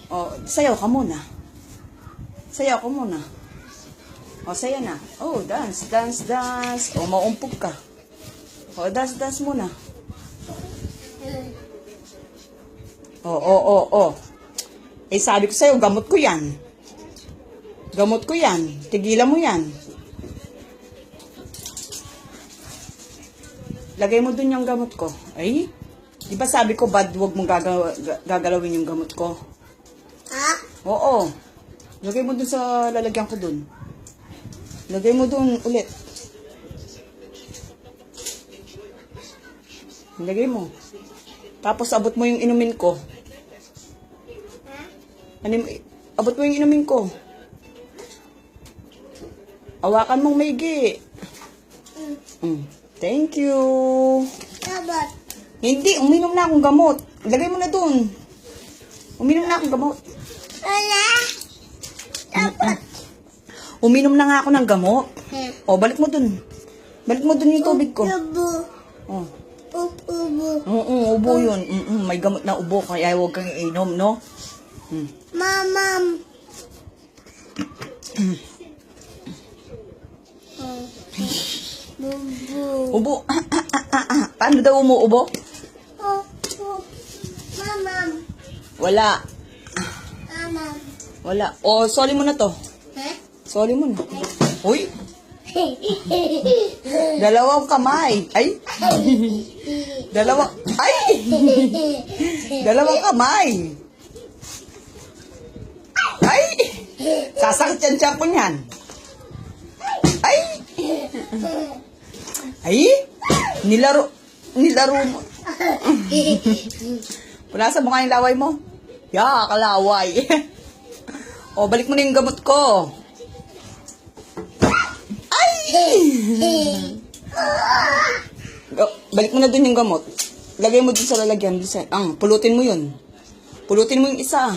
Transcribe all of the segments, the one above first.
Oh, sayaw ka muna. Sayaw ka muna. Oh, saya na. Oh, dance, dance, dance. Oh, maumpog ka. Oh, dance, dance muna. Oh, oh, oh, oh. Eh, sabi ko sa'yo, gamot ko yan. Gamot ko yan. Tigilan mo yan. Lagay mo dun yung gamot ko. Ay, di ba sabi ko, bad, huwag mong gagalawin yung gamot ko? Ha? Oo. Lagay mo dun sa lalagyan ko dun. Lagay mo dun ulit. Lagay mo. Tapos abot mo yung inumin ko. Abot mo yung inumin ko. Awakan mong maigi. Thank you. Dapat. Hindi, uminom na akong gamot. Lagay mo na dun. Uminom na akong gamot. Wala. Dapat. Uminom na nga ako ng gamot. O, balik mo dun. Balik mo dun yung tubig ko. Ubo. O. Ubo. Oo, ubo yun. May gamot na ubo, kaya huwag kang iinom, no? Mamam. Bubu. Ubo. Paano daw umuubo? Mamam. Wala. Mamam. Wala. O, soli mo na to. Ha? Soli mo na. Uy, dalawang kamay. Ay. Dalawang, ay! Dalawang kamay. Ay! Sasakit yan siya ko niyan. Ay! Ay! Nilaro mo. Punasan mo nga yung laway mo. Ya, kalaway. O, balik mo na yung gamot ko. Ay! Balik mo na dun yung gamot. Lagay mo dun sa lalagyan. Pulutin mo yun. Pulutin mo yung isa.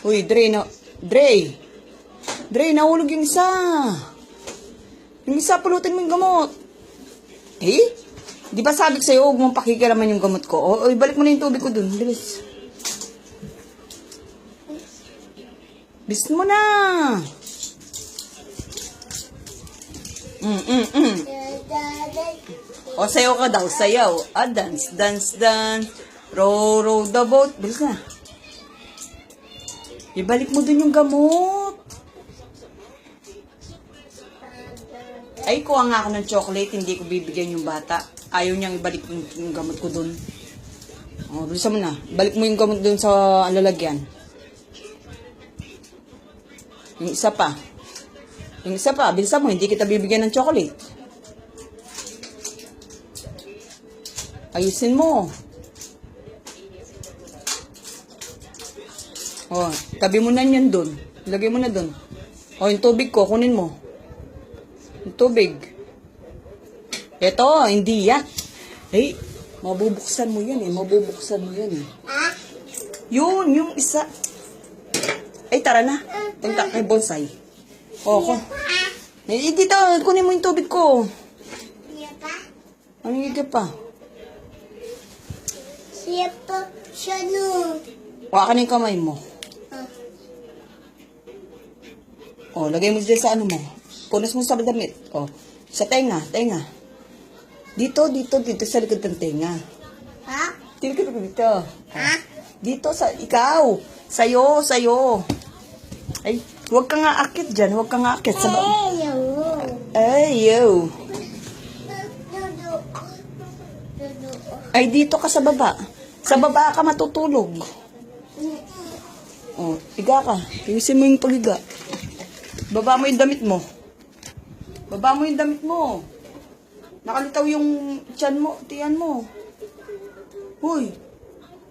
Uy, Dre, nahulog yung isa. Yung isa, pulutin mo yung gamot. Eh? Di ba sabi ko sa'yo, huwag mong pakikiraman yung gamot ko? O, balik mo na yung tubig ko dun. Bilis. Bilis mo na. O, sayaw ka daw, sayaw. Dance, dance, dance. Row, row the boat. Bilis na. Ibalik mo dun yung gamot. Ay, kuha nga ako ng chocolate. Hindi ko bibigyan yung bata. Ayaw niyang ibalik yung gamot ko dun. O, bilisan mo na. Balik mo yung gamot dun sa lalagyan. Yung isa pa. Yung isa pa. Bilisan mo. Hindi kita bibigyan ng chocolate. Ayusin mo. O, tabi mo na yan dun. Lagay mo na dun. O, yung tubig ko, kunin mo. Yung tubig. Ito, hindi yan. Hey, mabubuksan mo yan eh. Mabubuksan mo yan eh. Yun, yung isa. Ay, tara na. Punta kay bonsai. O, ako. Eh, dito, kunin mo yung tubig ko. Siya pa? Ano yung pa? Siya pa. Siya no. Wakan yung kamay mo. O, lagay mo dyan sa ano mo. Punas mo sa damit. O, sa tenga, tenga. Dito, dito, dito sa likod ng tenga. Ha? Dito, dito. Ha? Dito sa, ikaw. Sa'yo, sa'yo. Ay, huwag ka nga akit dyan. Huwag ka nga akit. Sa Ayaw. Ayaw. Dudu. Dudu. Ay, dito ka sa baba. Sa baba ka matutulog. O, higa ka. Iwisin mo yung pagiga. Baba mo yung damit mo. Baba mo yung damit mo. Nakalitaw yung tiyan mo, tiyan mo. Huy.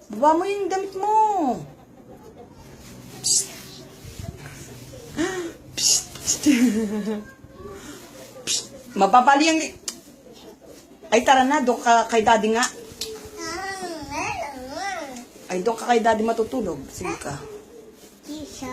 Baba mo yung damit mo. Psst. Psst. Psst. Psst. Mababali yung... Ay, tara na. Doon ka kay daddy nga. Ay, doon ka kay daddy matutulog. Sige ka. Isa.